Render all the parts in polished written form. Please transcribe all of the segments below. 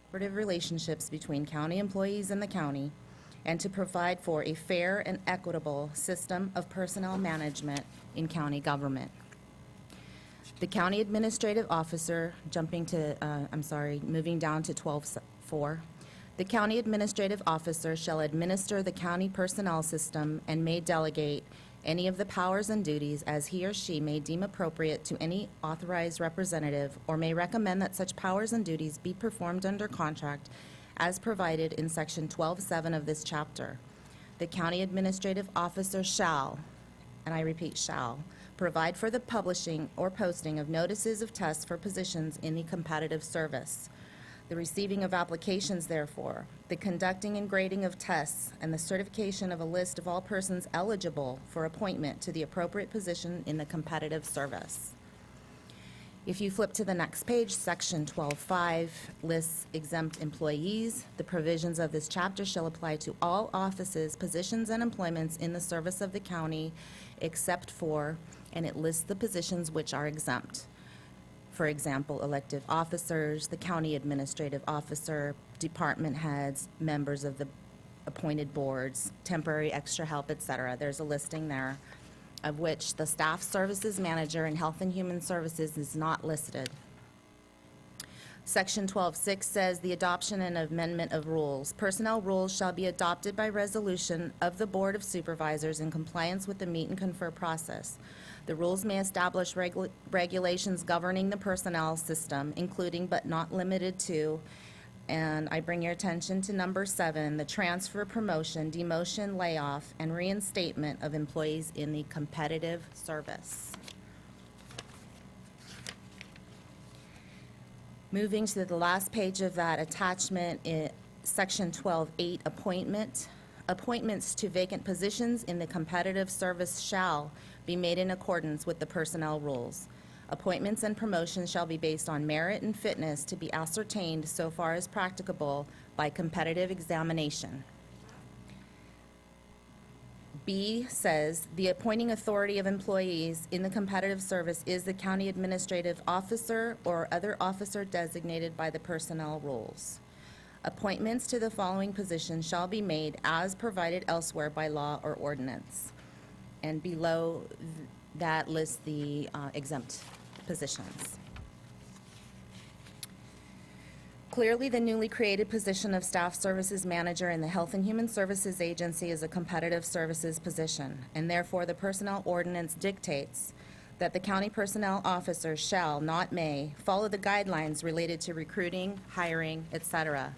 cooperative relationships between county employees and the county, and to provide for a fair and equitable system of personnel management in county government. The county administrative officer, moving down to 12.4. The county administrative officer shall administer the county personnel system and may delegate any of the powers and duties as he or she may deem appropriate to any authorized representative, or may recommend that such powers and duties be performed under contract as provided in section 12.7 of this chapter. The county administrative officer shall, and I repeat shall, provide for the publishing or posting of notices of tests for positions in the competitive service, the receiving of applications therefore, the conducting and grading of tests, and the certification of a list of all persons eligible for appointment to the appropriate position in the competitive service. If you flip to the next page, section 12.5 lists exempt employees. The provisions of this chapter shall apply to all offices, positions, and employments in the service of the county except for, and it lists the positions which are exempt. For example, elective officers, the county administrative officer, department heads, members of the appointed boards, temporary extra help, etc. There's a listing there, of which the staff services manager in Health and Human Services is not listed. Section 12.6 says the adoption and amendment of rules. Personnel rules shall be adopted by resolution of the Board of Supervisors in compliance with the meet and confer process. The rules may establish regulations governing the personnel system, including but not limited to, and I bring your attention to number 7, the transfer, promotion, demotion, layoff, and reinstatement of employees in the competitive service. Moving to the last page of that attachment, section 12.8, appointment. Appointments to vacant positions in the competitive service shall be made in accordance with the personnel rules. Appointments and promotions shall be based on merit and fitness to be ascertained so far as practicable by competitive examination. B says the appointing authority of employees in the competitive service is the county administrative officer or other officer designated by the personnel rules. Appointments to the following positions shall be made as provided elsewhere by law or ordinance. And below that lists the exempt positions. Clearly, the newly created position of Staff Services Manager in the Health and Human Services Agency is a competitive services position, and therefore the Personnel Ordinance dictates that the county personnel officer shall, not may, follow the guidelines related to recruiting, hiring, etc.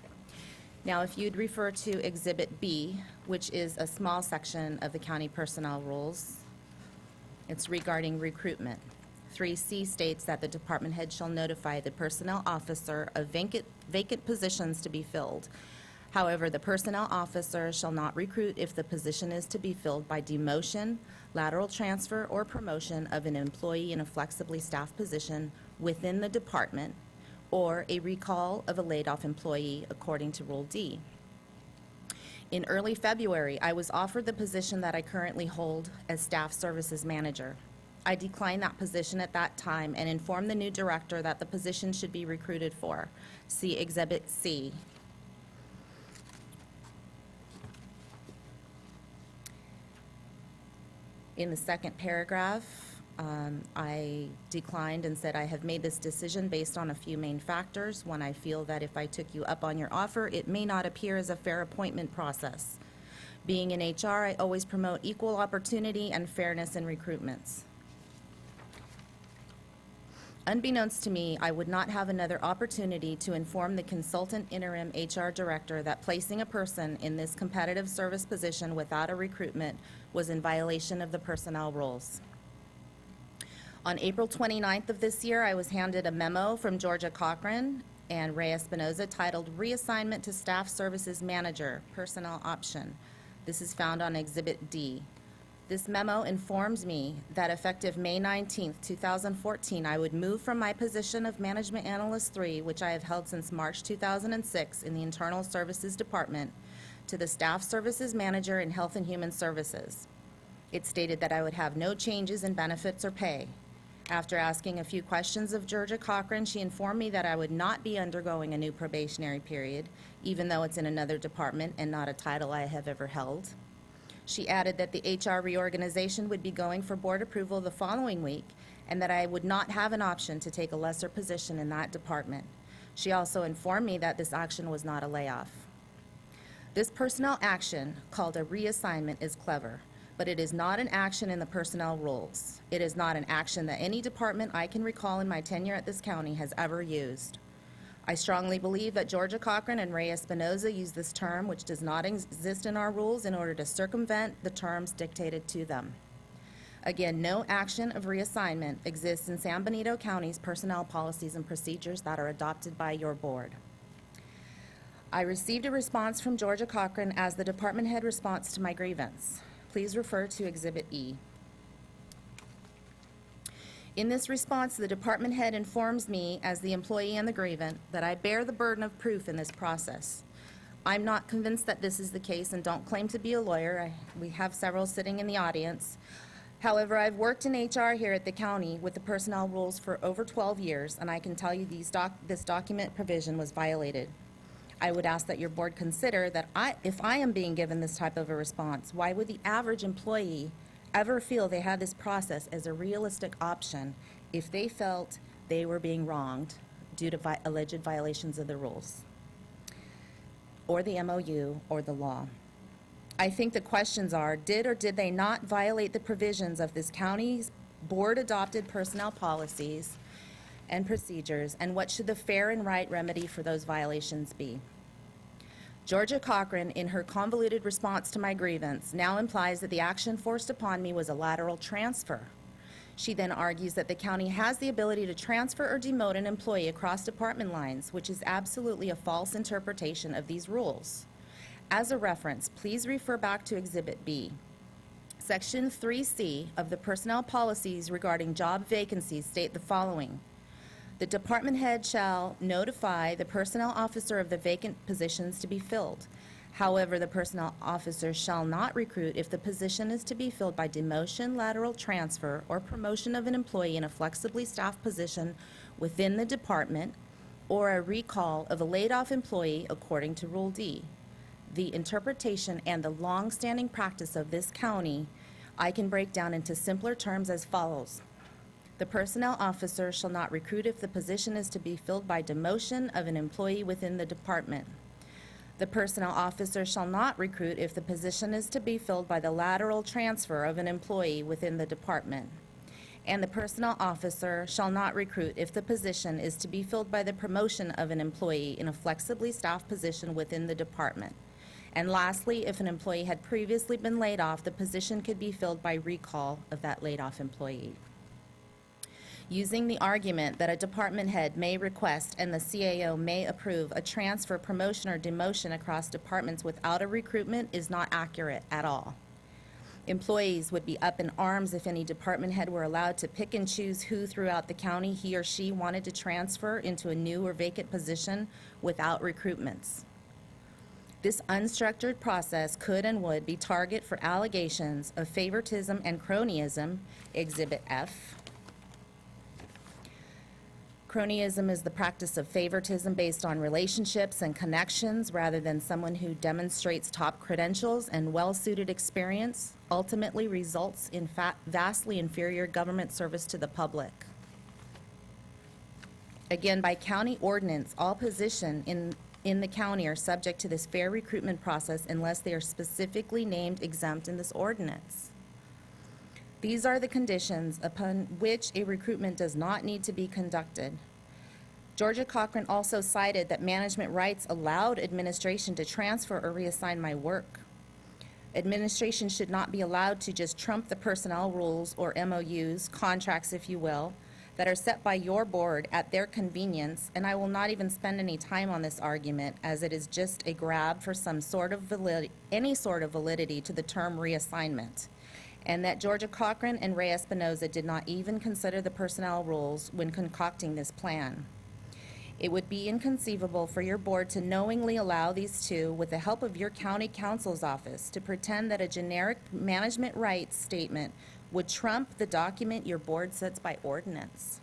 Now, if you'd refer to Exhibit B, which is a small section of the county personnel rules, it's regarding recruitment. 3C states that the department head shall notify the personnel officer of vacant positions to be filled. However, the personnel officer shall not recruit if the position is to be filled by demotion, lateral transfer, or promotion of an employee in a flexibly staffed position within the department, or a recall of a laid-off employee according to Rule D. In early February, I was offered the position that I currently hold as Staff Services Manager. I declined that position at that time and informed the new director that the position should be recruited for. See Exhibit C. In the second paragraph, I declined and said I have made this decision based on a few main factors. One, I feel that if I took you up on your offer, it may not appear as a fair appointment process. Being in HR, I always promote equal opportunity and fairness in recruitments. Unbeknownst to me, I would not have another opportunity to inform the consultant interim HR director that placing a person in this competitive service position without a recruitment was in violation of the personnel rules. On April 29th of this year, I was handed a memo from Georgia Cochran and Ray Espinoza titled Reassignment to Staff Services Manager, Personnel Option. This is found on Exhibit D. This memo informs me that effective May 19th, 2014, I would move from my position of Management Analyst 3, which I have held since March 2006 in the Internal Services Department, to the Staff Services Manager in Health and Human Services. It stated that I would have no changes in benefits or pay. After asking a few questions of Georgia Cochran, she informed me that I would not be undergoing a new probationary period, even though it's in another department and not a title I have ever held. She added that the HR reorganization would be going for board approval the following week, and that I would not have an option to take a lesser position in that department. She also informed me that this action was not a layoff. This personnel action, called a reassignment, is clever, but it is not an action in the personnel rules. It is not an action that any department I can recall in my tenure at this county has ever used. I strongly believe that Georgia Cochran and Ray Espinoza use this term, which does not exist in our rules, in order to circumvent the terms dictated to them. Again, no action of reassignment exists in San Benito County's personnel policies and procedures that are adopted by your board. I received a response from Georgia Cochran as the department head response to my grievance. Please refer to Exhibit E. In this response, the department head informs me, as the employee and the grievant, that I bear the burden of proof in this process. I'm not convinced that this is the case and don't claim to be a lawyer. We have several sitting in the audience. However, I've worked in HR here at the county with the personnel rules for over 12 years, and I can tell you this document provision was violated. I would ask that your board consider that if I am being given this type of a response, why would the average employee ever feel they had this process as a realistic option if they felt they were being wronged due to alleged violations of the rules, or the MOU, or the law? I think the questions are, did or did they not violate the provisions of this county's board-adopted personnel policies and procedures, and what should the fair and right remedy for those violations be? Georgia Cochran, in her convoluted response to my grievance, now implies that the action forced upon me was a lateral transfer. She then argues that the county has the ability to transfer or demote an employee across department lines, which is absolutely a false interpretation of these rules. As a reference, please refer back to Exhibit B. Section 3C of the personnel policies regarding job vacancies state the following: the department head shall notify the personnel officer of the vacant positions to be filled. However, the personnel officer shall not recruit if the position is to be filled by demotion, lateral transfer, or promotion of an employee in a flexibly staffed position within the department, or a recall of a laid-off employee according to Rule D. The interpretation and the long-standing practice of this county I can break down into simpler terms as follows. The personnel officer shall not recruit if the position is to be filled by demotion of an employee within the department. The personnel officer shall not recruit if the position is to be filled by the lateral transfer of an employee within the department. And the personnel officer shall not recruit if the position is to be filled by the promotion of an employee in a flexibly staffed position within the department. And lastly, if an employee had previously been laid off, the position could be filled by recall of that laid-off employee. Using the argument that a department head may request and the CAO may approve a transfer, promotion, or demotion across departments without a recruitment is not accurate at all. Employees would be up in arms if any department head were allowed to pick and choose who throughout the county he or she wanted to transfer into a new or vacant position without recruitments. This unstructured process could and would be target for allegations of favoritism and cronyism, Exhibit F. Cronyism is the practice of favoritism based on relationships and connections rather than someone who demonstrates top credentials and well-suited experience, ultimately results in vastly inferior government service to the public. Again, by county ordinance, all positions in the county are subject to this fair recruitment process unless they are specifically named exempt in this ordinance. These are the conditions upon which a recruitment does not need to be conducted. Georgia Cochran also cited that management rights allowed administration to transfer or reassign my work. Administration should not be allowed to just trump the personnel rules, or MOUs, contracts if you will, that are set by your board at their convenience, and I will not even spend any time on this argument, as it is just a grab for some sort of any sort of validity to the term reassignment, and that Georgia Cochran and Ray Espinoza did not even consider the personnel rules when concocting this plan. It would be inconceivable for your board to knowingly allow these two, with the help of your county counsel's office, to pretend that a generic management rights statement would trump the document your board sets by ordinance.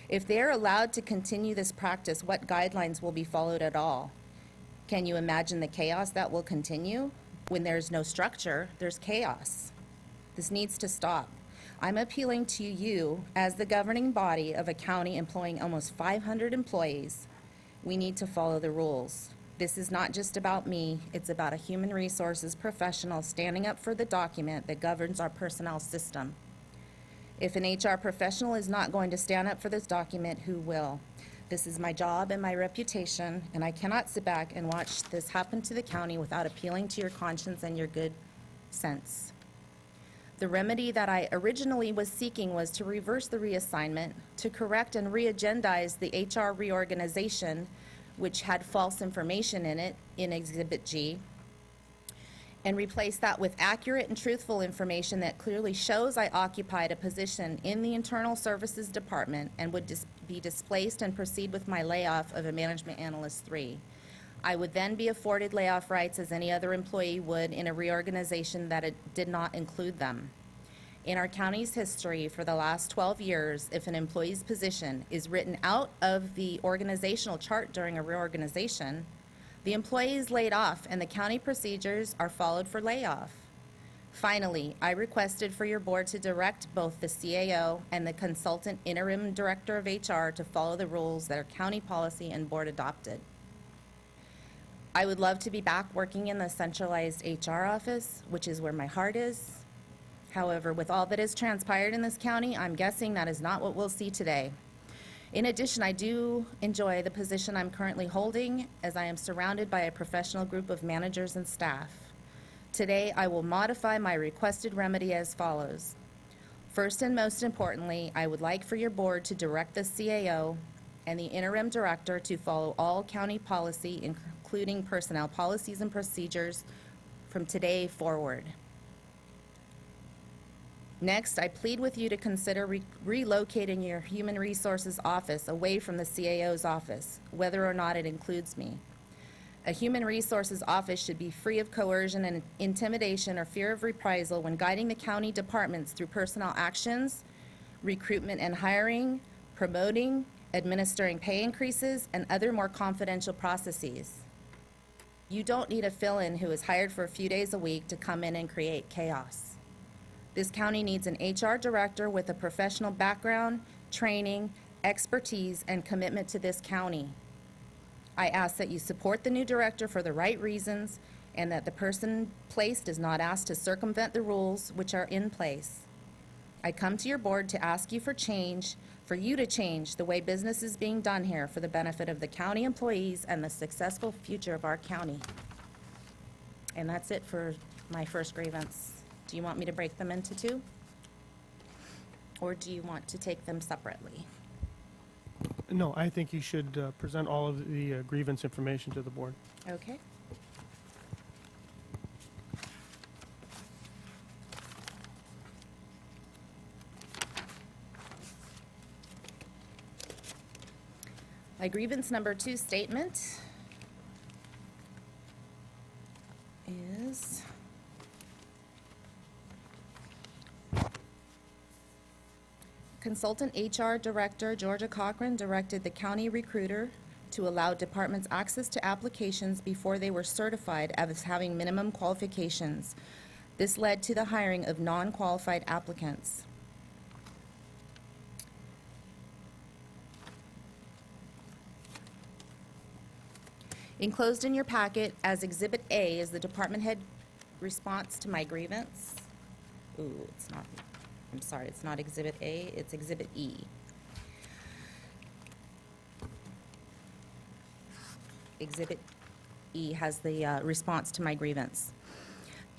If they are allowed to continue this practice, what guidelines will be followed at all? Can you imagine the chaos that will continue? When there's no structure, there's chaos. This needs to stop. I'm appealing to you as the governing body of a county employing almost 500 employees. We need to follow the rules. This is not just about me, it's about a human resources professional standing up for the document that governs our personnel system. If an HR professional is not going to stand up for this document, who will? This is my job and my reputation, and I cannot sit back and watch this happen to the county without appealing to your conscience and your good sense. The remedy that I originally was seeking was to reverse the reassignment, to correct and re-agendize the HR reorganization, which had false information in it, in Exhibit G, and replace that with accurate and truthful information that clearly shows I occupied a position in the Internal Services Department and would be displaced and proceed with my layoff of a Management Analyst 3. I would then be afforded layoff rights as any other employee would in a reorganization that it did not include them. In our county's history for the last 12 years, if an employee's position is written out of the organizational chart during a reorganization, the employee is laid off and the county procedures are followed for layoff. Finally, I requested for your board to direct both the CAO and the consultant interim director of HR to follow the rules that are county policy and board adopted. I would love to be back working in the centralized HR office, which is where my heart is. However, with all that has transpired in this county, I'm guessing that is not what we'll see today. In addition, I do enjoy the position I'm currently holding, as I am surrounded by a professional group of managers and staff. Today, I will modify my requested remedy as follows. First and most importantly, I would like for your board to direct the CAO and the interim director to follow all county policy, including personnel policies and procedures, from today forward. Next, I plead with you to consider relocating your Human Resources office away from the CAO's office, whether or not it includes me. A Human Resources office should be free of coercion and intimidation or fear of reprisal when guiding the county departments through personnel actions, recruitment and hiring, promoting, administering pay increases, and other more confidential processes. You don't need a fill-in who is hired for a few days a week to come in and create chaos. This county needs an HR director with a professional background, training, expertise, and commitment to this county. I ask that you support the new director for the right reasons and that the person placed is not asked to circumvent the rules which are in place. I come to your board to ask you for change, for you to change the way business is being done here for the benefit of the county employees and the successful future of our county. And that's it for my first grievance. Do you want me to break them into two? Or do you want to take them separately? No, I think you should present all of the grievance information to the board. Okay. My grievance number 2 statement is Consultant HR Director Georgia Cochran directed the county recruiter to allow departments access to applications before they were certified as having minimum qualifications. This led to the hiring of non-qualified applicants. Enclosed in your packet as Exhibit A is the department head response to my grievance. Ooh, it's not. I'm sorry, it's not Exhibit A, it's Exhibit E. Exhibit E has the response to my grievance.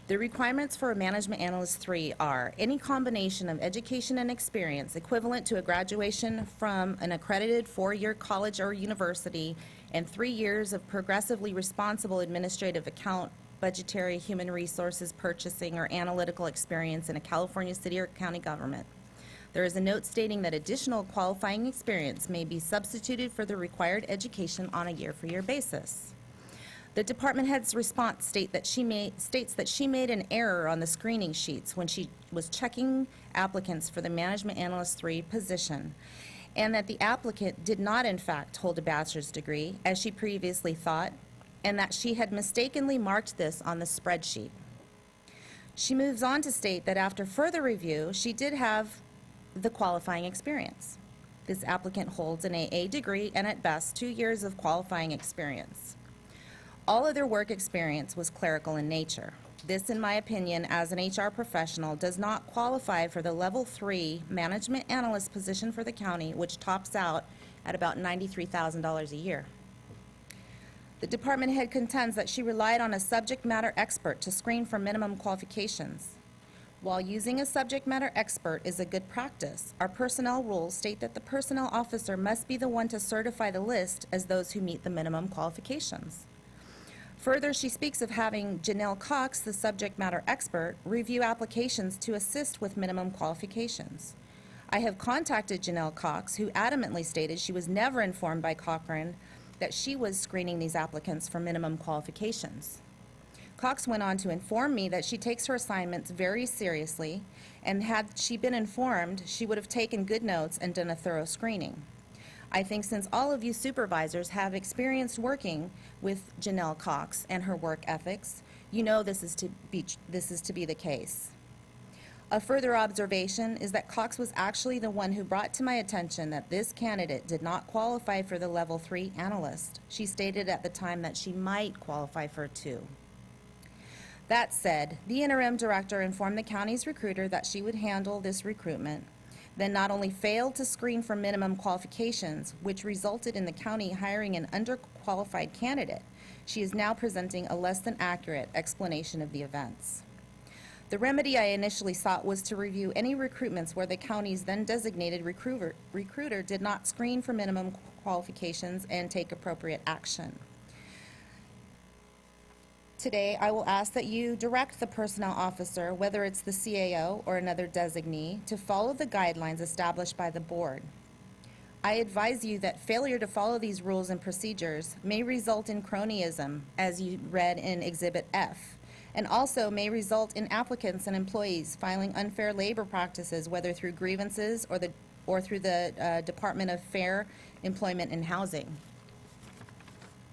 The requirements for a Management Analyst 3 are any combination of education and experience equivalent to a graduation from an accredited 4-year college or university and 3 years of progressively responsible administrative account, budgetary, human resources, purchasing, or analytical experience in a California city or county government. There is a note stating that additional qualifying experience may be substituted for the required education on a year-for-year basis. The department head's response states that she made an error on the screening sheets when she was checking applicants for the Management Analyst 3 position, and that the applicant did not in fact hold a bachelor's degree, as she previously thought, and that she had mistakenly marked this on the spreadsheet. She moves on to state that after further review, she did have the qualifying experience. This applicant holds an AA degree and at best 2 years of qualifying experience. All of their work experience was clerical in nature. This, in my opinion, as an HR professional, does not qualify for the Level 3 Management Analyst position for the county, which tops out at about $93,000 a year. The department head contends that she relied on a subject matter expert to screen for minimum qualifications. While using a subject matter expert is a good practice, our personnel rules state that the personnel officer must be the one to certify the list as those who meet the minimum qualifications. Further, she speaks of having Janelle Cox, the subject matter expert, review applications to assist with minimum qualifications. I have contacted Janelle Cox, who adamantly stated she was never informed by Cochran that she was screening these applicants for minimum qualifications. Cox went on to inform me that she takes her assignments very seriously, and had she been informed, she would have taken good notes and done a thorough screening. I think since all of you supervisors have experienced working with Janelle Cox and her work ethics, you know this is to be the case. A further observation is that Cox was actually the one who brought to my attention that this candidate did not qualify for the Level 3 analyst. She stated at the time that she might qualify for 2. That said, the interim director informed the county's recruiter that she would handle this recruitment, then not only failed to screen for minimum qualifications, which resulted in the county hiring an underqualified candidate, she is now presenting a less than accurate explanation of the events. The remedy I initially sought was to review any recruitments where the county's then designated recruiter did not screen for minimum qualifications and take appropriate action. Today, I will ask that you direct the personnel officer, whether it's the CAO or another designee, to follow the guidelines established by the board. I advise you that failure to follow these rules and procedures may result in cronyism, as you read in Exhibit F, and also may result in applicants and employees filing unfair labor practices, whether through grievances or through the Department of Fair Employment and Housing.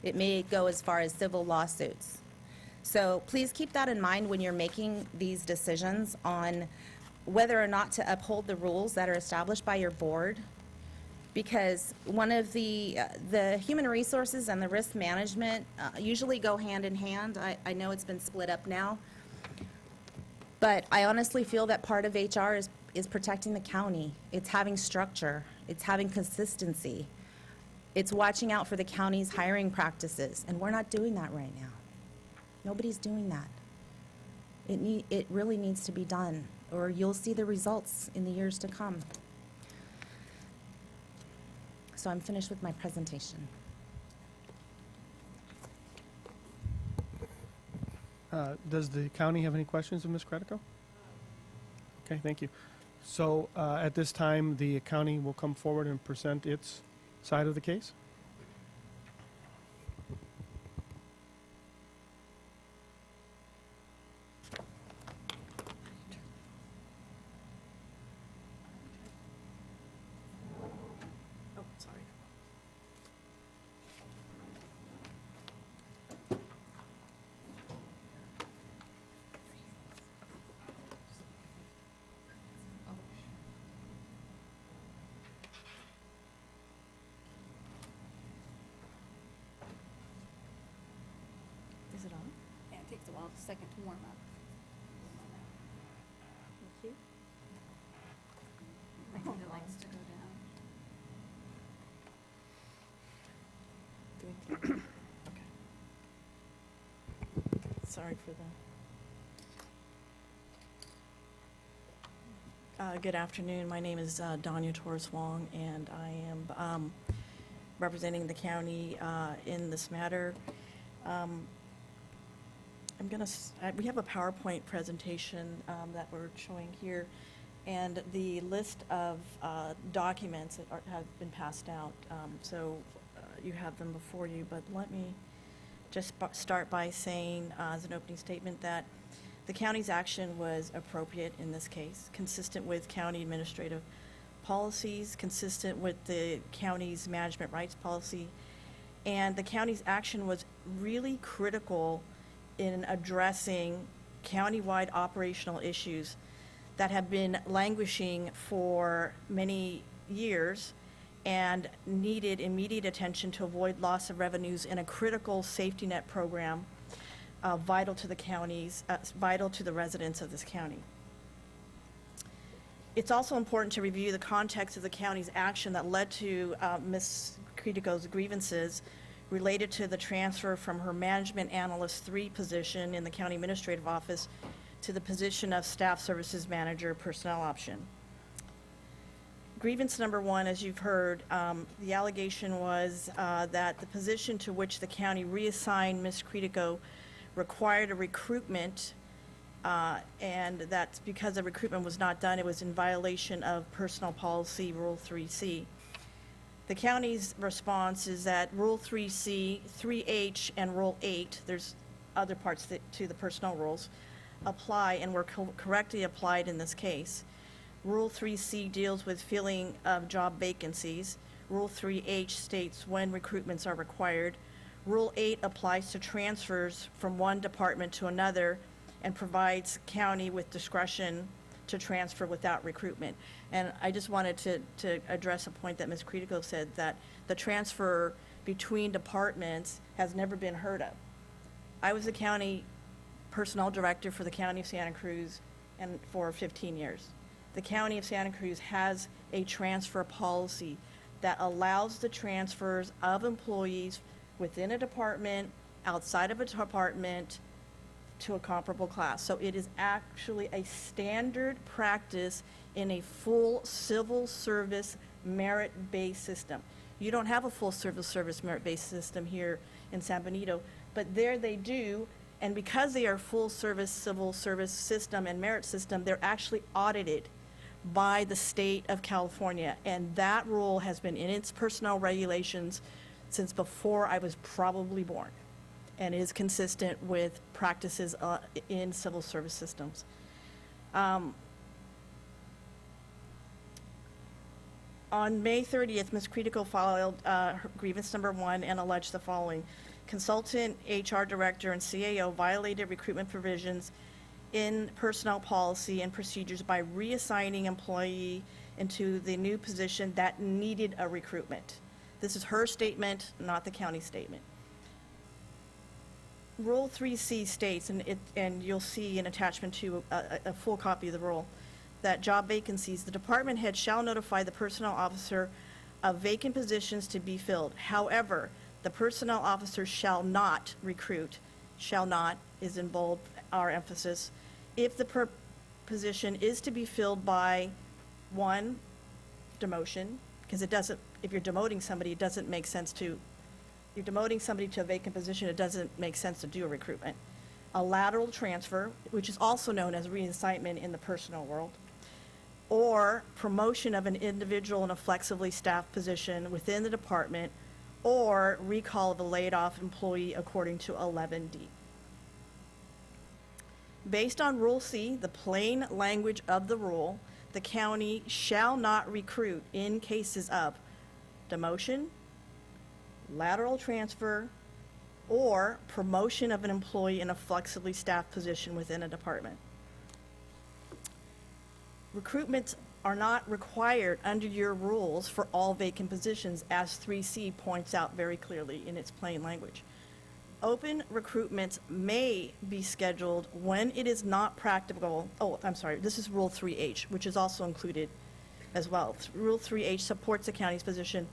It may go as far as civil lawsuits. So please keep that in mind when you're making these decisions on whether or not to uphold the rules that are established by your board, because one of the human resources and the risk management usually go hand in hand. I know it's been split up now, but I honestly feel that part of HR is protecting the county. It's having structure. It's having consistency. It's watching out for the county's hiring practices, and we're not doing that right now. Nobody's doing that. It really needs to be done, or you'll see the results in the years to come. So I'm finished with my presentation. Does the county have any questions of Ms. Credico? Okay, thank you. So at this time, the county will come forward and present its side of the case. Is it on? Yeah, it takes a while, a second to warm up. Thank you. I think it likes to go down. Sorry for that. Good afternoon. My name is Danya Torres Wong, and I am representing the county in this matter. We have a PowerPoint presentation that we're showing here, and the list of documents that have been passed out. So you have them before you, but let me just start by saying, as an opening statement, that the county's action was appropriate in this case, consistent with county administrative policies, consistent with the county's management rights policy, and the county's action was really critical in addressing countywide operational issues that have been languishing for many years and needed immediate attention to avoid loss of revenues in a critical safety net program vital to the counties, vital to the residents of this county. It's also important to review the context of the county's action that led to Ms. Critico's grievances related to the transfer from her Management Analyst 3 position in the County Administrative Office to the position of Staff Services Manager Personnel Option. Grievance number 1, as you've heard, the allegation was that the position to which the county reassigned Ms. Critico required a recruitment, and that's because the recruitment was not done. It was in violation of Personnel Policy Rule 3C. The county's response is that Rule 3C, 3H, and Rule 8, there's other parts to the personnel rules, apply and were correctly applied in this case. Rule 3C deals with filling of job vacancies. Rule 3H states when recruitments are required. Rule 8 applies to transfers from one department to another and provides county with discretion to transfer without recruitment. And I just wanted to address a point that Ms. Critico said, that the transfer between departments has never been heard of. I was the county personnel director for the County of Santa Cruz and for 15 years. The County of Santa Cruz has a transfer policy that allows the transfers of employees within a department, outside of a department, to a comparable class. So it is actually a standard practice in a full civil service merit-based system. You don't have a full civil service merit-based system here in San Benito, but there they do, and because they are full service civil service system and merit system, they're actually audited by the state of California, and that rule has been in its personnel regulations since before I was probably born, and is consistent with practices in civil service systems. On May 30th, Ms. Critico filed her grievance number 1 and alleged the following. Consultant, HR director, and CAO violated recruitment provisions in personnel policy and procedures by reassigning employee into the new position that needed a recruitment. This is her statement, not the county statement. Rule 3C states, and you'll see an attachment to a full copy of the rule, that job vacancies, the department head shall notify the personnel officer of vacant positions to be filled. However, the personnel officer shall not recruit, shall not is in bold, our emphasis, if the position is to be filled by, 1, demotion, because it doesn't, if you're demoting somebody, it doesn't make sense to, you're demoting somebody to a vacant position, it doesn't make sense to do a recruitment. A lateral transfer, which is also known as reassignment in the personnel world, or promotion of an individual in a flexibly staffed position within the department, or recall of a laid-off employee according to 11D. Based on Rule C, the plain language of the rule, the county shall not recruit in cases of demotion, lateral transfer, or promotion of an employee in a flexibly staffed position within a department. Recruitments are not required under your rules for all vacant positions, as 3C points out very clearly in its plain language. Open recruitments may be scheduled when it is not practicable. Oh, I'm sorry, this is Rule 3H, which is also included as well. Rule 3H supports the county's position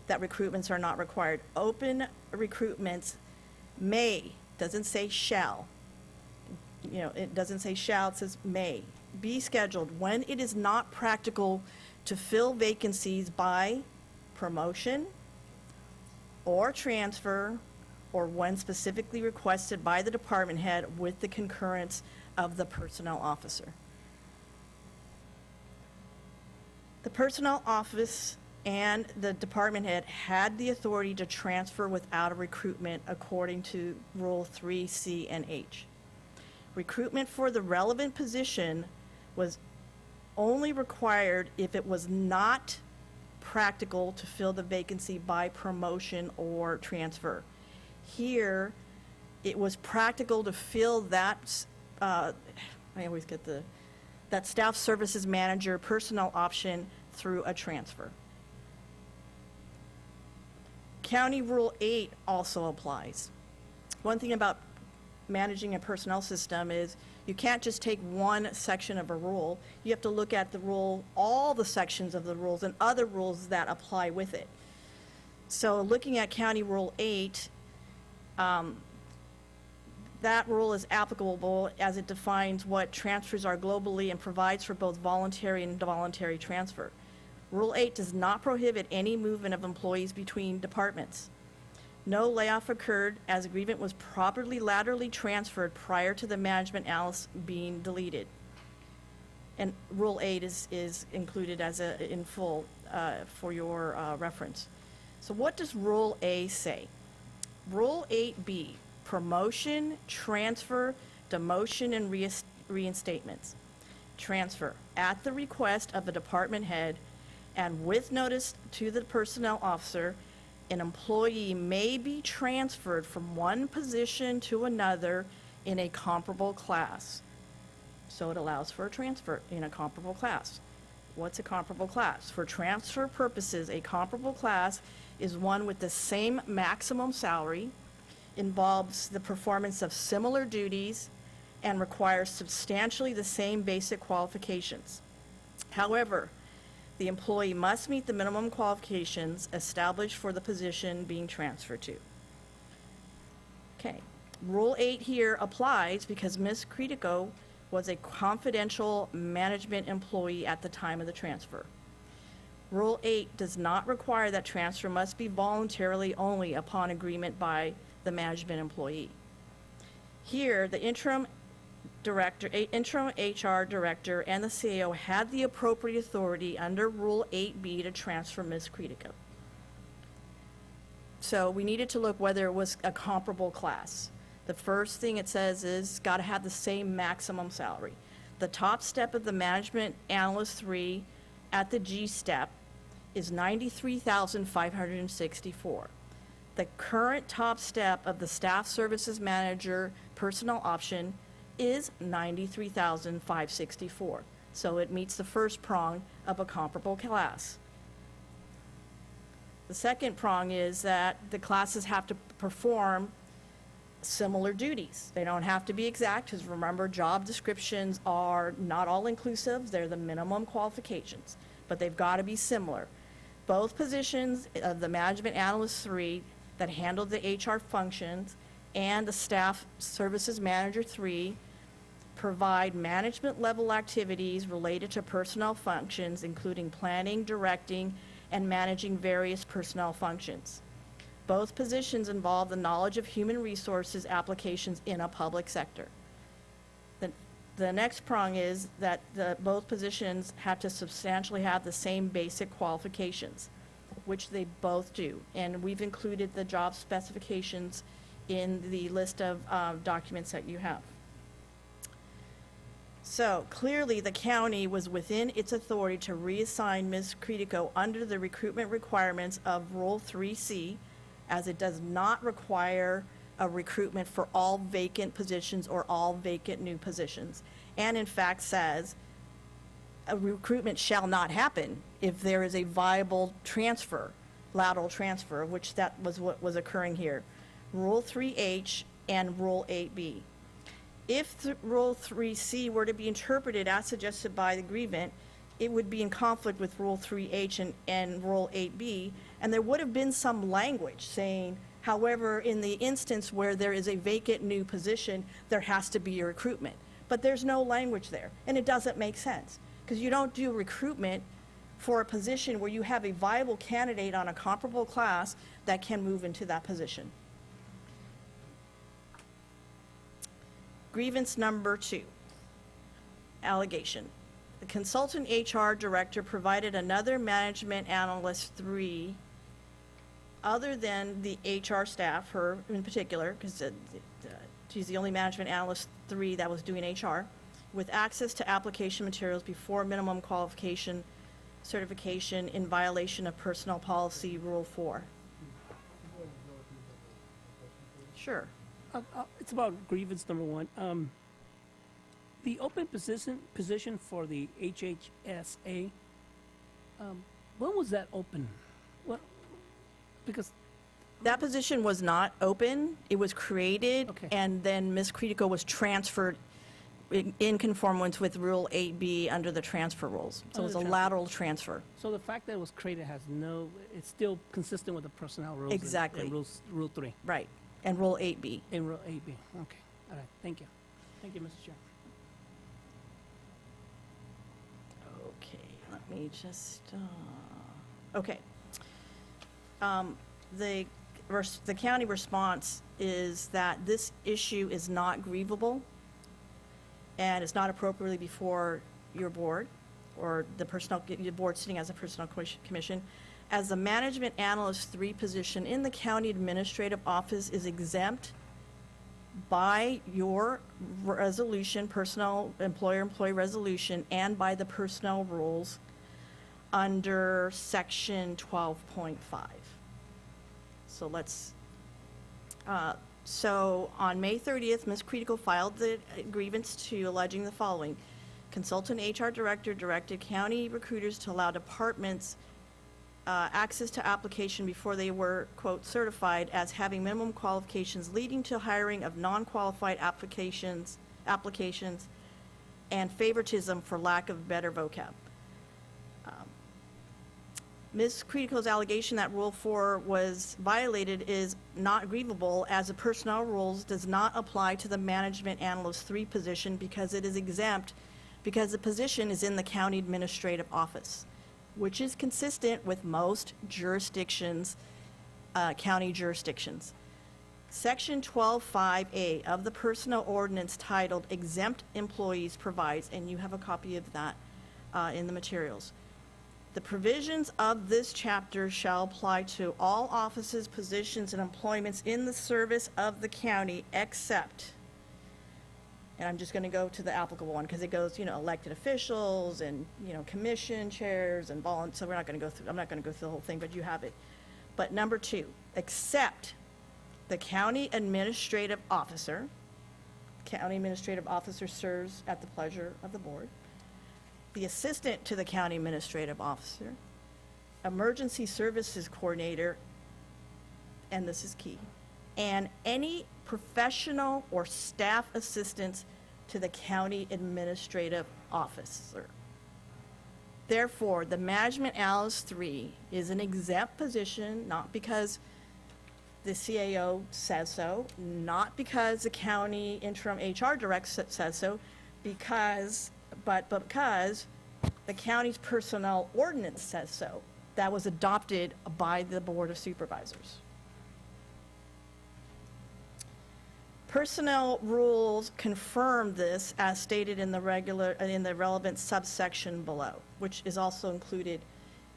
that recruitments are not required. Open recruitments may, doesn't say shall. You know, it doesn't say shall, it says may be scheduled when it is not practical to fill vacancies by promotion or transfer, or when specifically requested by the department head with the concurrence of the personnel officer. The personnel office and the department head had the authority to transfer without a recruitment according to Rule 3C and H. Recruitment for the relevant position was only required if it was not practical to fill the vacancy by promotion or transfer. Here, it was practical to fill that, I always get that staff services manager personnel option through a transfer. County Rule 8 also applies. One thing about managing a personnel system is you can't just take one section of a rule. You have to look at the rule, all the sections of the rules, and other rules that apply with it. So looking at County Rule 8, that rule is applicable as it defines what transfers are globally and provides for both voluntary and involuntary transfer. Rule 8 does not prohibit any movement of employees between departments. No layoff occurred as a grievance was properly laterally transferred prior to the management analysis being deleted. And Rule 8 is included as in full for your reference. So what does Rule A say? Rule 8B, promotion, transfer, demotion, and reinstatements. Transfer, at the request of a department head and with notice to the personnel officer, an employee may be transferred from one position to another in a comparable class. So it allows for a transfer in a comparable class. What's a comparable class? For transfer purposes, a comparable class is one with the same maximum salary, involves the performance of similar duties, and requires substantially the same basic qualifications. However, the employee must meet the minimum qualifications established for the position being transferred to. Okay, Rule 8 here applies because Ms. Credico was a confidential management employee at the time of the transfer. Rule 8 does not require that transfer must be voluntarily only upon agreement by the management employee. Here, the interim HR director and the CAO had the appropriate authority under Rule 8B to transfer Ms. Credico. So we needed to look whether it was a comparable class. The first thing it says is got to have the same maximum salary. The top step of the management analyst 3 at the G step is $93,564. The current top step of the staff services manager personnel option is $93,564. So it meets the first prong of a comparable class. The second prong is that the classes have to perform similar duties. They don't have to be exact, because remember, job descriptions are not all inclusive. They're the minimum qualifications, but they've got to be similar. Both positions of the management analyst 3 that handled the HR functions and the staff services manager 3 provide management level activities related to personnel functions, including planning, directing, and managing various personnel functions. Both positions involve the knowledge of human resources applications in a public sector. The next prong is that both positions have to substantially have the same basic qualifications, which they both do. And we've included the job specifications in the list of documents that you have. So clearly, the county was within its authority to reassign Ms. Credico under the recruitment requirements of Rule 3C, as it does not require a recruitment for all vacant positions or all vacant new positions. And in fact says a recruitment shall not happen if there is a viable transfer, lateral transfer, which that was what was occurring here. Rule 3H and Rule 8B. If Rule 3C were to be interpreted as suggested by the grievant, it would be in conflict with Rule 3H and Rule 8B, and there would have been some language saying, however, in the instance where there is a vacant new position, there has to be a recruitment. But there's no language there, and it doesn't make sense, because you don't do recruitment for a position where you have a viable candidate on a comparable class that can move into that position. Grievance number 2, allegation. The The consultant HR director provided another management analyst 3, other than the HR staff, her in particular, because she's the only management analyst 3 that was doing HR, with access to application materials before minimum qualification certification in violation of Personnel Policy Rule 4. Sure. It's about grievance number 1. The open position for the HHSA, when was that open? What, because, That position was not open. It was created, Okay. and then Ms. Cretico was transferred in conformance with Rule 8B under the transfer rules. So it was a Under the lateral transfer. so the fact that it was created has no, it's still consistent with the personnel rules. Exactly. And Rule 3, Right. And Rule 8B. and Rule 8B. Okay, all right, thank you. Thank you, Mr. Chair. Okay, let me just, okay. The county response is that this issue is not grievable, and it's not appropriately before your board, or your board sitting as a personnel commission, as the management analyst 3 position in the county administrative office is exempt by your resolution, employer-employee resolution, and by the personnel rules under section 12.5. So so on May 30th, Ms. Cretico filed the grievance to alleging the following. Consultant HR director directed county recruiters to allow departments access to application before they were, quote, certified as having minimum qualifications leading to hiring of non-qualified applications, and favoritism for lack of better vocab. Ms. Cretico's allegation that Rule 4 was violated is not grievable, as the personnel rules does not apply to the management analyst 3 position because it is exempt, because the position is in the county administrative office, which is consistent with most jurisdictions, county jurisdictions. Section 12.5A of the personnel ordinance titled Exempt Employees provides, and you have a copy of that in the materials. The provisions of this chapter shall apply to all offices, positions, and employments in the service of the county except, and I'm just going to go to the applicable one because it goes, elected officials and, commission chairs and so we're not going to go through, I'm not going to go through the whole thing, but you have it. But number 2, except the county administrative officer. County administrative officer serves at the pleasure of the board. The assistant to the county administrative officer, emergency services coordinator, and this is key, and any professional or staff assistants to the county administrative officer. Therefore, the management analyst 3 is an exempt position, not because the CAO says so, not because the county interim HR director says so, but because the county's personnel ordinance says so. That was adopted by the Board of Supervisors. Personnel rules confirm this as stated in the relevant subsection below, which is also included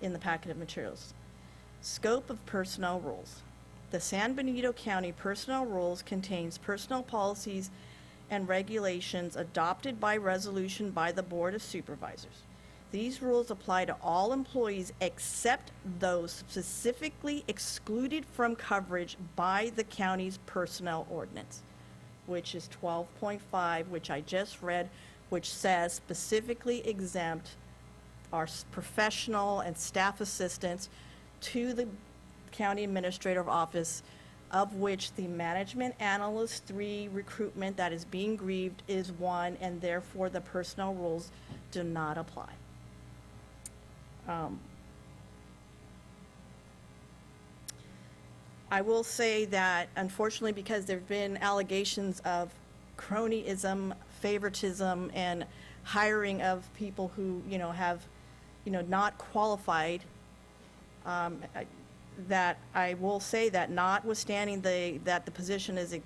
in the packet of materials. Scope of personnel rules. The San Benito County Personnel Rules contains personnel policies and regulations adopted by resolution by the Board of Supervisors. These rules apply to all employees except those specifically excluded from coverage by the county's personnel ordinance, which is 12.5, which I just read, which says specifically exempt our professional and staff assistants to the county administrative office, of which the management analyst 3 recruitment that is being grieved is one, and therefore the personnel rules do not apply. I will say that unfortunately, because there have been allegations of cronyism, favoritism, and hiring of people who, have, not qualified, that I will say that notwithstanding that the position is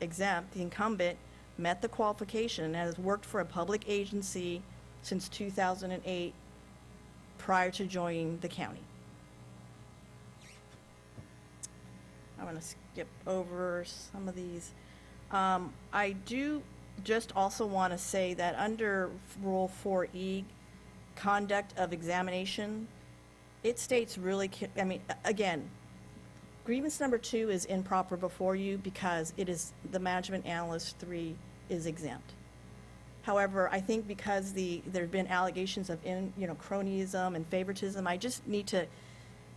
exempt, the incumbent met the qualification and has worked for a public agency since 2008, prior to joining the county. I'm going to skip over some of these. I do just also want to say that under Rule 4E, conduct of examination, it states really, I mean, again, grievance number 2 is improper before you because it is, the management analyst 3 is exempt. However, I think because there have been allegations of cronyism and favoritism, I just need to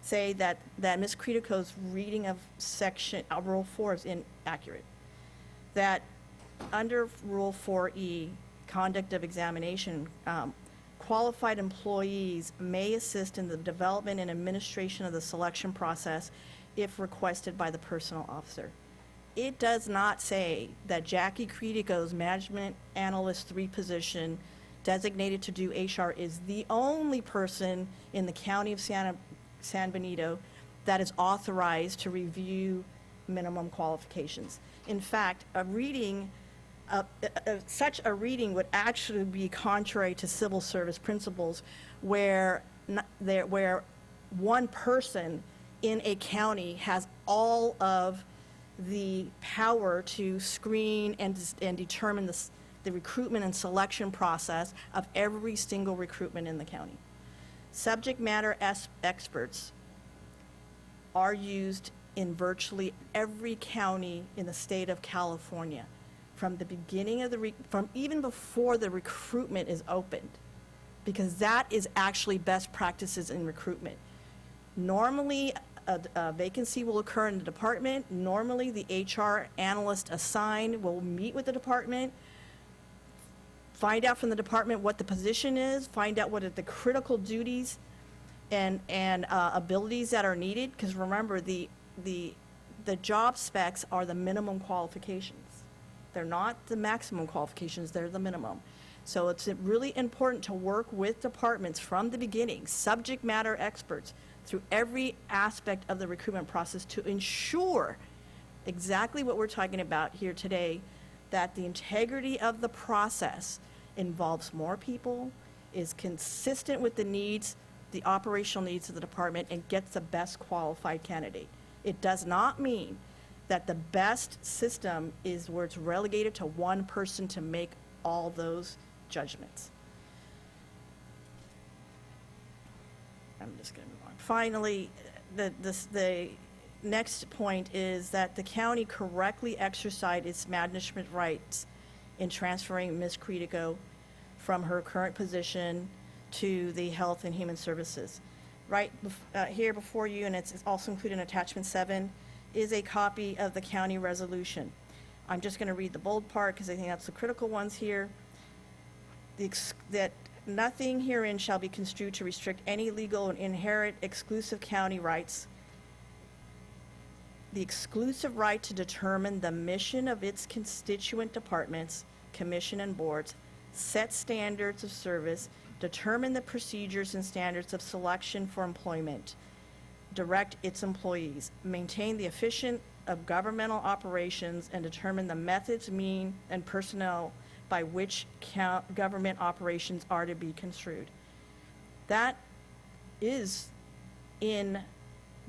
say that Ms. Cretico's reading of Rule 4 is inaccurate. That under Rule 4E, conduct of examination, qualified employees may assist in the development and administration of the selection process if requested by the personnel officer. It does not say that Jackie Cretico's management analyst 3 position designated to do HR is the only person in the county of San Benito that is authorized to review minimum qualifications. In fact, such a reading would actually be contrary to civil service principles where one person in a county has all of the power to screen and determine the recruitment and selection process of every single recruitment in the county. Subject matter experts are used in virtually every county in the state of California from the beginning of from even before the recruitment is opened, because that is actually best practices in recruitment. Normally, a vacancy will occur in the department. Normally, the HR analyst assigned will meet with the department, find out from the department what the position is, find out what are the critical duties and abilities that are needed, because remember, the job specs are the minimum qualifications. They're not the maximum qualifications, they're the minimum. So it's really important to work with departments from the beginning, subject matter experts, through every aspect of the recruitment process to ensure exactly what we're talking about here today, that the integrity of the process involves more people, is consistent with the needs, the operational needs of the department, and gets the best qualified candidate. It does not mean that the best system is where it's relegated to one person to make all those judgments. I'm just going to move on. Finally, the next point is that the county correctly exercised its management rights in transferring Ms. Cretico from her current position to the Health and Human Services. Right here before you, and it's also included in Attachment 7, is a copy of the county resolution. I'm just going to read the bold part because I think that's the critical ones here. That nothing herein shall be construed to restrict any legal and inherent exclusive county rights. The exclusive right to determine the mission of its constituent departments, commission, and boards, set standards of service, determine the procedures and standards of selection for employment, direct its employees, maintain the efficient of governmental operations, and determine the methods, means, and personnel by which government operations are to be construed. That is in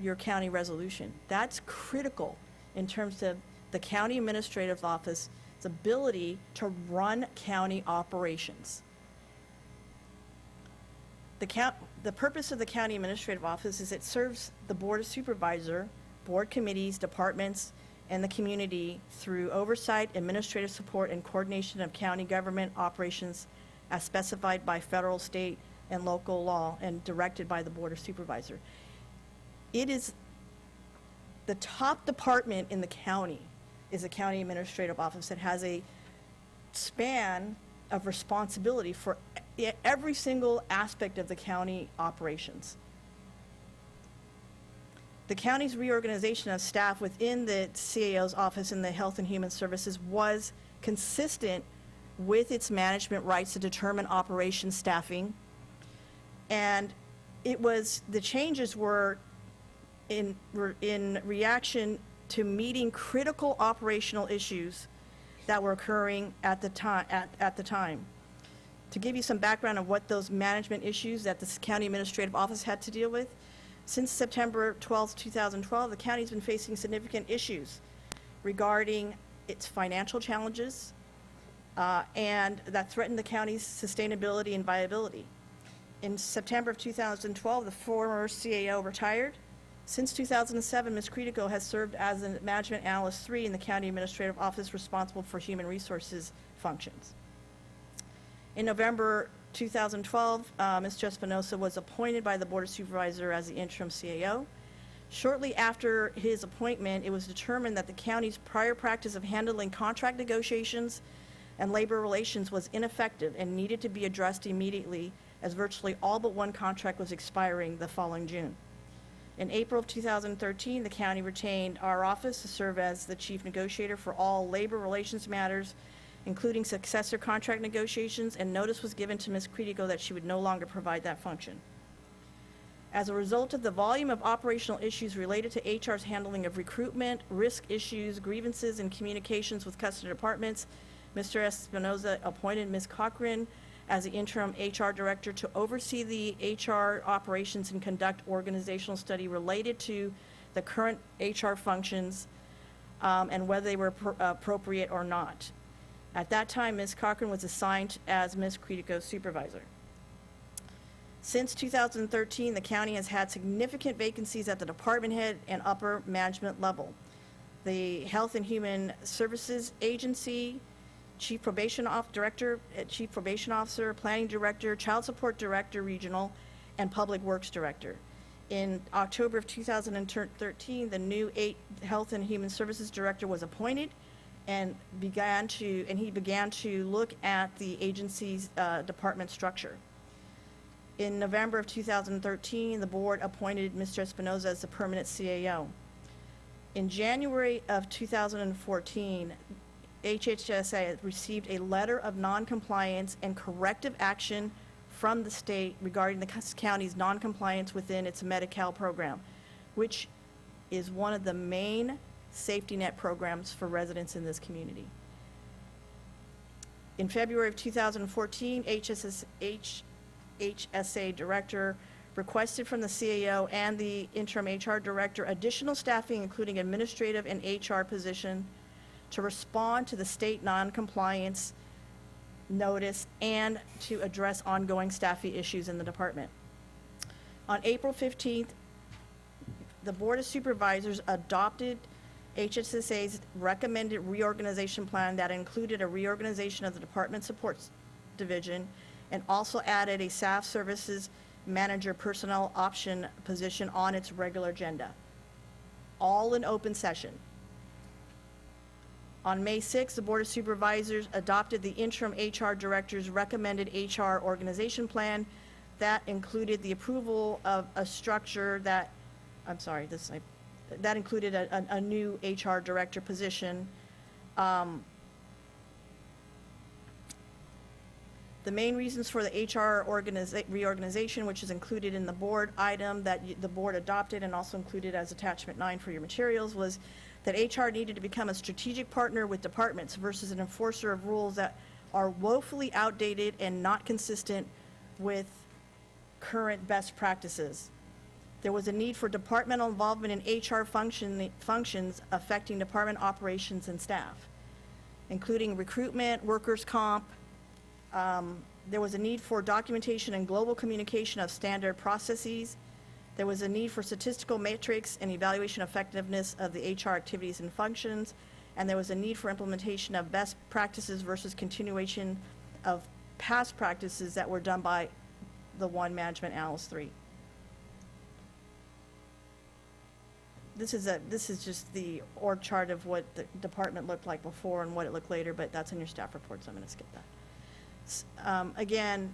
your county resolution. That's critical in terms of the county administrative office's ability to run county operations. The purpose of the county administrative office is it serves the board of supervisor, board committees, departments, and the community through oversight, administrative support, and coordination of county government operations as specified by federal, state, and local law and directed by the board of supervisor. It is the top department in the county is the county administrative office that has a span of responsibility for every single aspect of the county operations. The county's reorganization of staff within the CAO's office in the Health and Human Services was consistent with its management rights to determine operation staffing, and the changes were in reaction to meeting critical operational issues that were occurring at the time. To give you some background of what those management issues that the county administrative office had to deal with, since September 12, 2012, the county's been facing significant issues regarding its financial challenges, and that threatened the county's sustainability and viability. In September of 2012, the former CAO retired. Since 2007, Ms. Credico has served as a management analyst 3 in the county administrative office responsible for human resources functions. In November 2012, Mr. Espinosa was appointed by the Board of Supervisors as the interim CAO. Shortly after his appointment, it was determined that the county's prior practice of handling contract negotiations and labor relations was ineffective and needed to be addressed immediately, as virtually all but one contract was expiring the following June. In April of 2013, the county retained our office to serve as the chief negotiator for all labor relations matters, including successor contract negotiations, and notice was given to Ms. Credico that she would no longer provide that function. As a result of the volume of operational issues related to HR's handling of recruitment, risk issues, grievances, and communications with customer departments, Mr. Espinosa appointed Ms. Cochran as the interim HR director to oversee the HR operations and conduct organizational study related to the current HR functions and whether they were appropriate or not. At that time, Ms. Cochran was assigned as Ms. Credico's supervisor. Since 2013, the county has had significant vacancies at the department head and upper management level. The Health and Human Services Agency, Chief Probation Officer, Planning Director, Child Support Director, Regional, and Public Works Director. In October of 2013, the new Health and Human Services Director was appointed and he began to look at the agency's department structure. In November of 2013, the board appointed Mr. Espinosa as the permanent CAO. In January of 2014, HHSA received a letter of noncompliance and corrective action from the state regarding the county's noncompliance within its Medi-Cal program, which is one of the main safety net programs for residents in this community. In February of 2014, HHSA director requested from the CAO and the interim HR director additional staffing, including administrative and HR position, to respond to the state noncompliance notice and to address ongoing staffing issues in the department. On April 15th, the Board of Supervisors adopted HSSA's recommended reorganization plan that included a reorganization of the Department Support Division and also added a staff services manager personnel option position on its regular agenda, all in open session. On May 6th, the Board of Supervisors adopted the interim HR director's recommended HR organization plan that included the approval of a structure that, that included a new HR director position. The main reasons for the HR reorganization, which is included in the board item that the board adopted and also included as attachment 9 for your materials, was that HR needed to become a strategic partner with departments versus an enforcer of rules that are woefully outdated and not consistent with current best practices. There was a need for departmental involvement in HR functions affecting department operations and staff, including recruitment, workers' comp. There was a need for documentation and global communication of standard processes. There was a need for statistical metrics and evaluation effectiveness of the HR activities and functions. And there was a need for implementation of best practices versus continuation of past practices that were done by the one management analyst 3. This is just the org chart of what the department looked like before and what it looked later, but that's in your staff report, so I'm going to skip that. Again,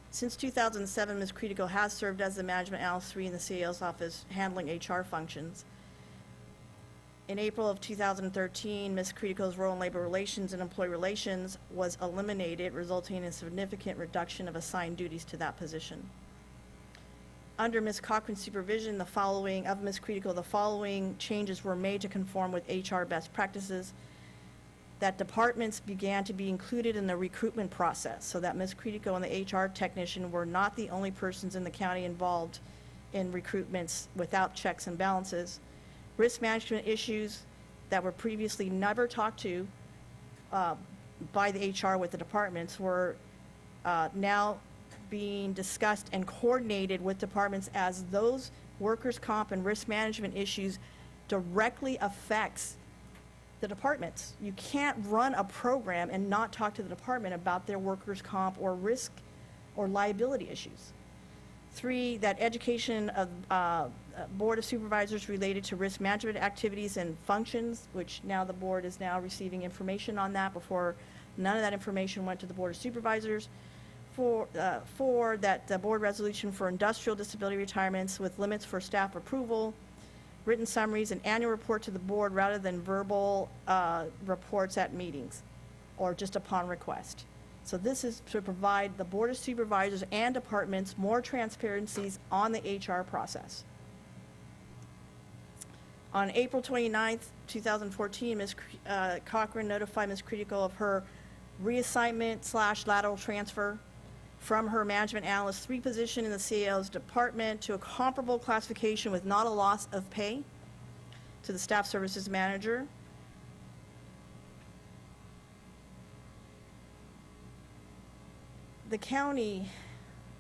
since 2007, Ms. Credico has served as the management analyst 3 in the CAO's office handling HR functions. In April of 2013, Ms. Credico's role in labor relations and employee relations was eliminated, resulting in a significant reduction of assigned duties to that position. Under Ms. Cochran's supervision, the following changes were made to conform with HR best practices. that departments began to be included in the recruitment process, so that Ms. Cretico and the HR technician were not the only persons in the county involved in recruitments without checks and balances. Risk management issues that were previously never talked to by the HR with the departments were now being discussed and coordinated with departments, as those workers' comp and risk management issues directly affects the departments. You can't run a program and not talk to the department about their workers' comp or risk or liability issues. 3, that education of Board of Supervisors related to risk management activities and functions, which now the board is now receiving information on that. Before, none of that information went to the Board of Supervisors. 4, that the board resolution for industrial disability retirements with limits for staff approval, written summaries, and annual report to the board rather than verbal reports at meetings or just upon request. So this is to provide the Board of Supervisors and departments more transparencies on the HR process. On April 29th, 2014, Ms. Cochran notified Ms. Cretico of her reassignment / lateral transfer from her management analyst 3 position in the CAO's department to a comparable classification with not a loss of pay to the staff services manager. The county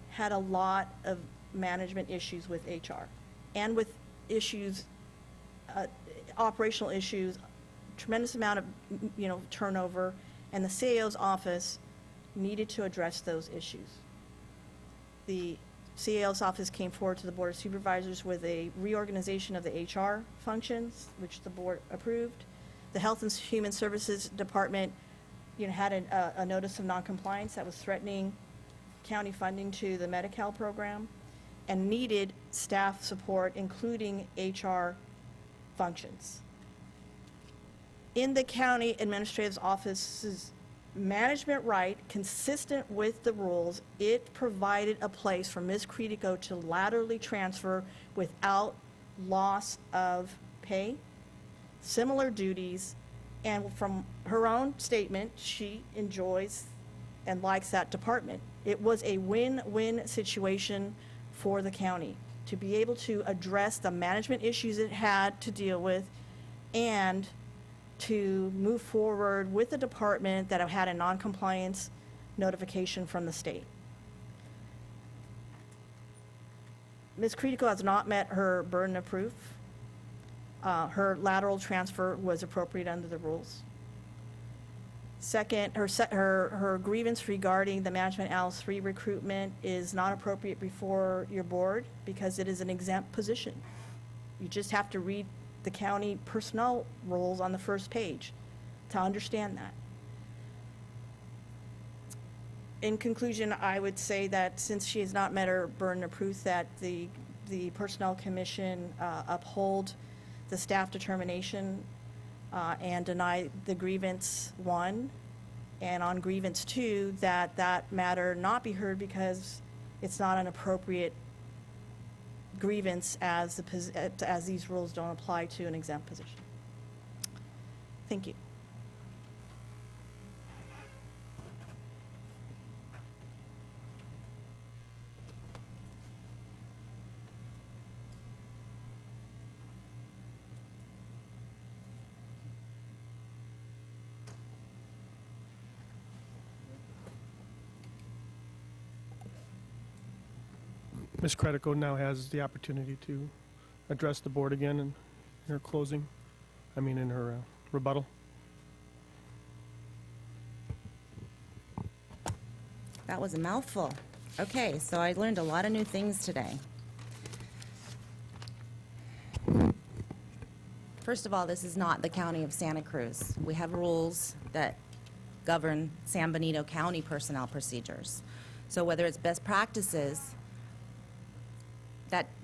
had a lot of management issues with HR and with issues, operational issues, tremendous amount of, turnover, and the CAO's office needed to address those issues. The CAO's office came forward to the Board of Supervisors with a reorganization of the HR functions, which the board approved. The Health and Human Services Department, had a notice of noncompliance that was threatening county funding to the Medi-Cal program and needed staff support, including HR functions. In the county administrative office's management right, consistent with the rules, it provided a place for Ms. Cretico to laterally transfer without loss of pay, similar duties, and from her own statement, she enjoys and likes that department. It was a win-win situation for the county to be able to address the management issues it had to deal with and to move forward with the department that had a non-compliance notification from the state. Ms. Cretico has not met her burden of proof. Her lateral transfer was appropriate under the rules. Second, her grievance regarding the management analyst 3 recruitment is not appropriate before your board because it is an exempt position. You just have to read the county personnel rules on the first page to understand that. In conclusion, I would say that since she has not met her burden of proof, that the Personnel Commission uphold the staff determination and deny the grievance 1, and on grievance 2, that matter not be heard because it's not an appropriate grievance as these rules don't apply to an exempt position. Thank you. Ms. Cretico now has the opportunity to address the board again in her closing, in her rebuttal. That was a mouthful. Okay, so I learned a lot of new things today. First of all, this is not the county of Santa Cruz. We have rules that govern San Benito County personnel procedures. So whether it's best practices,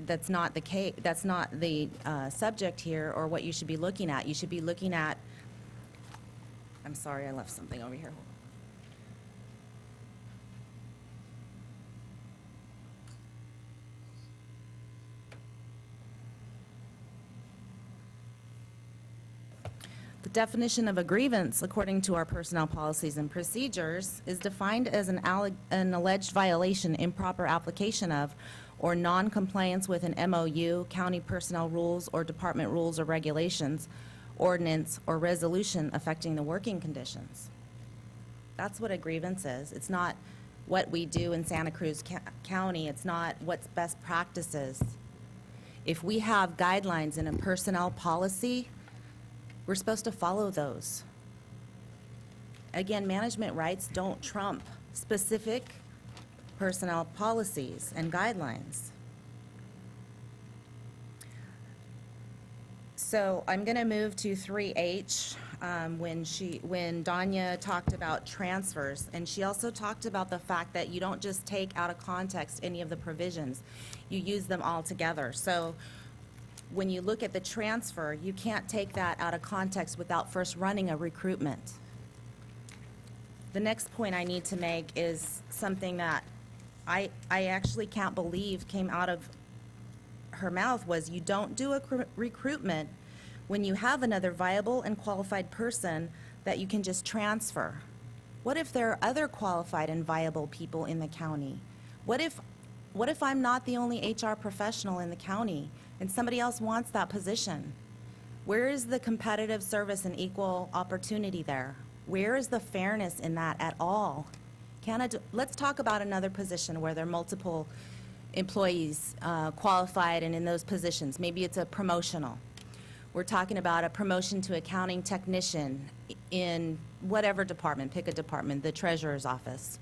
that's not the case. That's not the subject here, or what you should be looking at. You should be looking at. I'm sorry, I left something over here. The definition of a grievance, according to our personnel policies and procedures, is defined as an alleged violation, improper application of, or non-compliance with an MOU, county personnel rules, or department rules or regulations, ordinance, or resolution affecting the working conditions. That's what a grievance is. It's not what we do in Santa Cruz County. It's not what's best practices. If we have guidelines in a personnel policy, we're supposed to follow those. Again, management rights don't trump specific personnel policies and guidelines. So I'm going to move to 3H when Danya talked about transfers, and she also talked about the fact that you don't just take out of context any of the provisions, you use them all together. So when you look at the transfer, you can't take that out of context without first running a recruitment. The next point I need to make is something that I actually can't believe came out of her mouth, was you don't do a recruitment when you have another viable and qualified person that you can just transfer. What if there are other qualified and viable people in the county? What if I'm not the only HR professional in the county and somebody else wants that position? Where is the competitive service and equal opportunity there? Where is the fairness in that at all? Let's talk about another position where there are multiple employees qualified and in those positions. Maybe it's a promotional. We're talking about a promotion to accounting technician in whatever department, pick a department, the treasurer's office.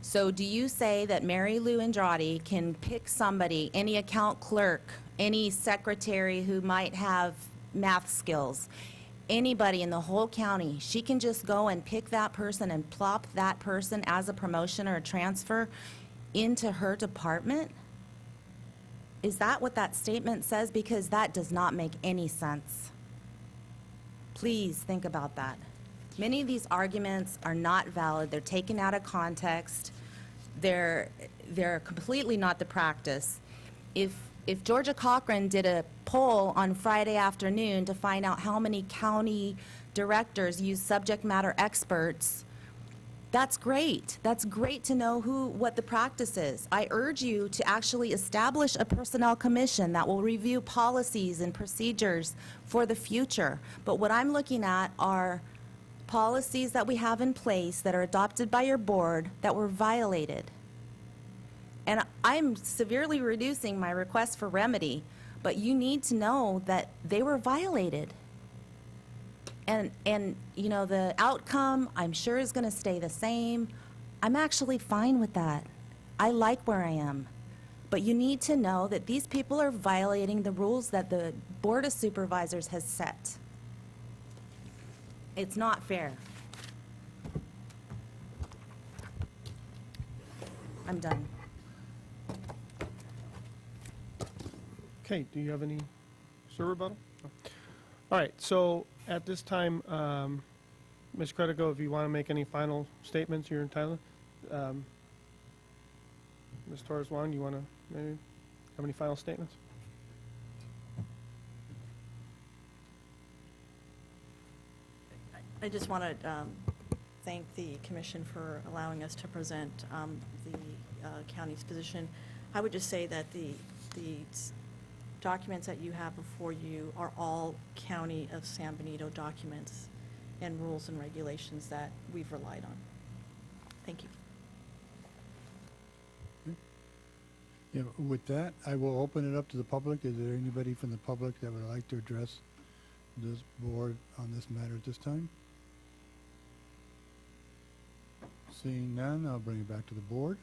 So do you say that Mary Lou Andrade can pick somebody, any account clerk, any secretary who might have math skills, anybody in the whole county, she can just go and pick that person and plop that person as a promotion or a transfer into her department? Is that what that statement says? Because that does not make any sense. Please think about that. Many of these arguments are not valid. They're taken out of context. They're completely not the practice. If Georgia Cochran did a poll on Friday afternoon to find out how many county directors use subject matter experts, that's great. That's great to know what the practice is. I urge you to actually establish a personnel commission that will review policies and procedures for the future. But what I'm looking at are policies that we have in place that are adopted by your board that were violated. And I'm severely reducing my request for remedy, but you need to know that they were violated. And you know, the outcome, I'm sure, is going to stay the same. I'm actually fine with that. I like where I am. But you need to know that these people are violating the rules that the Board of Supervisors has set. It's not fair. I'm done. Okay, do you have any, sir, rebuttal? No. All right, so at this time, Ms. Credico, if you want to make any final statements, you're entitled. Ms. Torres-Wong, do you want to maybe have any final statements? I just want to thank the commission for allowing us to present the county's position. I would just say that the documents that you have before you are all County of San Benito documents and rules and regulations that we've relied on. Thank you. Yeah, with that, I will open it up to the public. Is there anybody from the public that would like to address this board on this matter at this time? Seeing none, I'll bring it back to the board.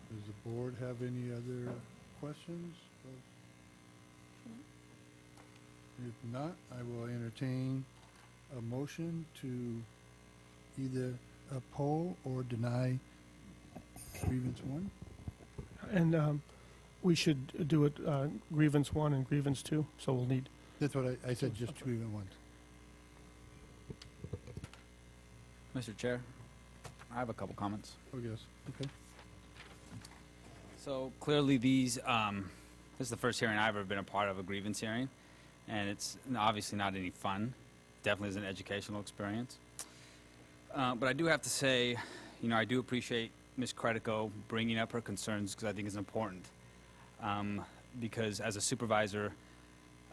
Does the board have any other questions? If not, I will entertain a motion to either uphold or deny grievance 1. And we should do it grievance 1 and grievance 2, so we'll need. That's what I said, just grievance 1. Mr. Chair, I have a couple comments. Oh, yes, okay. So clearly these, this is the first hearing I've ever been a part of, a grievance hearing, and it's obviously not any fun. Definitely is an educational experience. But I do have to say, you know, I do appreciate Ms. Credico bringing up her concerns because I think it's important. Because as a supervisor,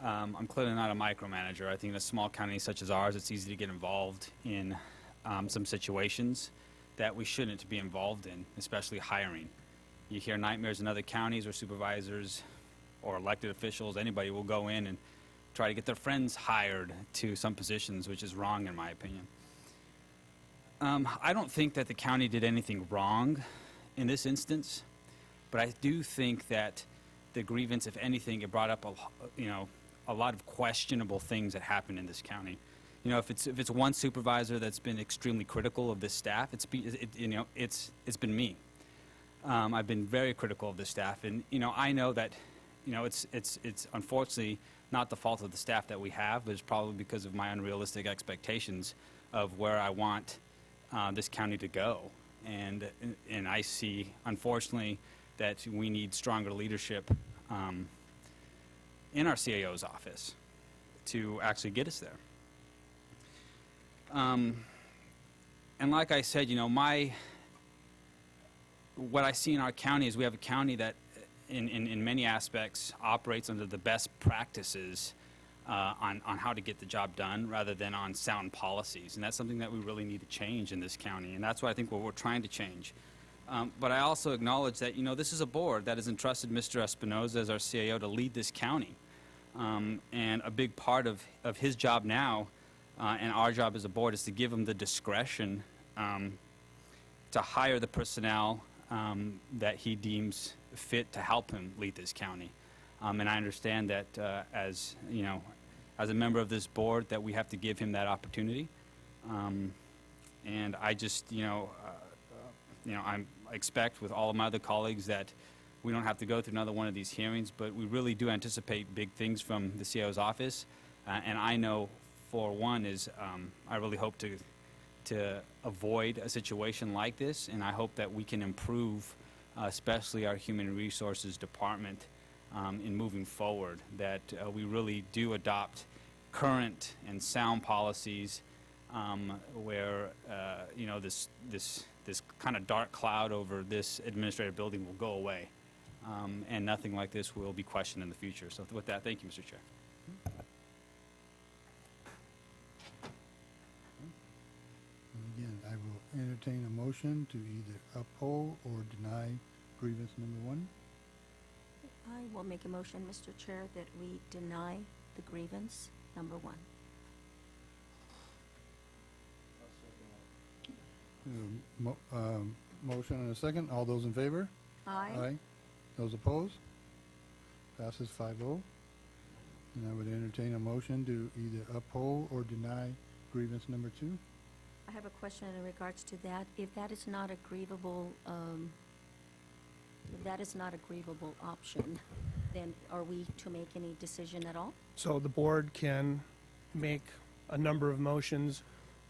I'm clearly not a micromanager. I think in a small county such as ours, it's easy to get involved in some situations that we shouldn't be involved in, especially hiring. You hear nightmares in other counties where supervisors or elected officials, anybody will go in and try to get their friends hired to some positions, which is wrong in my opinion. I don't think that the county did anything wrong in this instance, but I do think that the grievance, if anything, it brought up a lot of questionable things that happened in this county. You know, if it's one supervisor that's been extremely critical of this staff, it's been me. I've been very critical of this staff, and you know, I know that, you know, it's unfortunately not the fault of the staff that we have, but it's probably because of my unrealistic expectations of where I want this county to go. And I see, unfortunately, that we need stronger leadership in our CAO's office to actually get us there. And like I said, you know, what I see in our county is we have a county that in many aspects operates under the best practices on how to get the job done rather than on sound policies. And that's something that we really need to change in this county. And that's what I think what we're trying to change. But I also acknowledge that, you know, this is a board that has entrusted Mr. Espinoza as our CAO to lead this county. And a big part of his job now and our job as a board is to give him the discretion to hire the personnel that he deems fit to help him lead this county. And I understand that as a member of this board, that we have to give him that opportunity. And I just, I expect with all of my other colleagues that we don't have to go through another one of these hearings, but we really do anticipate big things from the CAO's office. And I know, for one, is I really hope to avoid a situation like this, and I hope that we can improve, especially our human resources department, in moving forward, that we really do adopt current and sound policies where this kind of dark cloud over this administrative building will go away, and nothing like this will be questioned in the future. So with that, thank you, Mr. Chair. Again, I will entertain a motion to either uphold or deny grievance number 1. I will make a motion, Mr. Chair, that we deny the grievance number 1. Motion and a second. All those in favor? Aye. Those opposed? Passes 5-0. And I would entertain a motion to either uphold or deny grievance number 2. I have a question in regards to that. If that is not a grievable, option, then are we to make any decision at all? So the board can make a number of motions.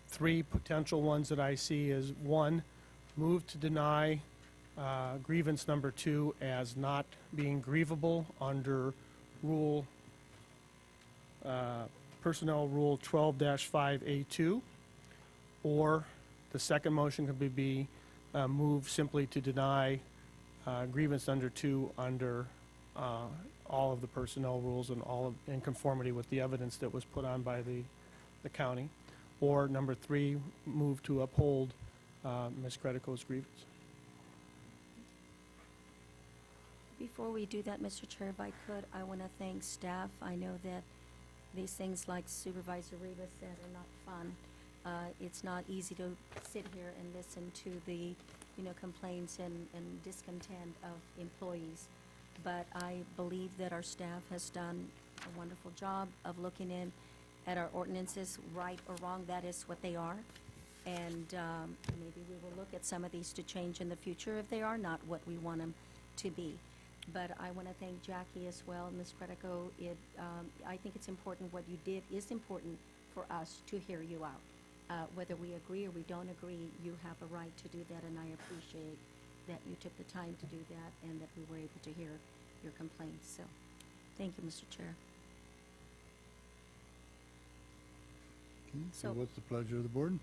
3 potential ones that I see is 1, move to deny grievance number 2 as not being grievable under Personnel Rule 12-5A2, or the second motion could be move simply to deny grievance under 2 under all of the personnel rules and in conformity with the evidence that was put on by the county. Or number 3, move to uphold Ms. Credico's grievance. Before we do that, Mr. Chair, if I could, I want to thank staff. I know that these things like Supervisor Rivas said are not fun. It's not easy to sit here and listen to the, complaints and discontent of employees. But I believe that our staff has done a wonderful job of looking in at our ordinances, right or wrong, that is what they are. And maybe we will look at some of these to change in the future if they are not what we want them to be. But I want to thank Jackie as well, Ms. Credico. I think it's important what you did is important for us to hear you out. Whether we agree or we don't agree, you have a right to do that, and I appreciate that you took the time to do that and that we were able to hear your complaints. So, thank you, Mr. Chair. Okay, so So- what's the pleasure of the board?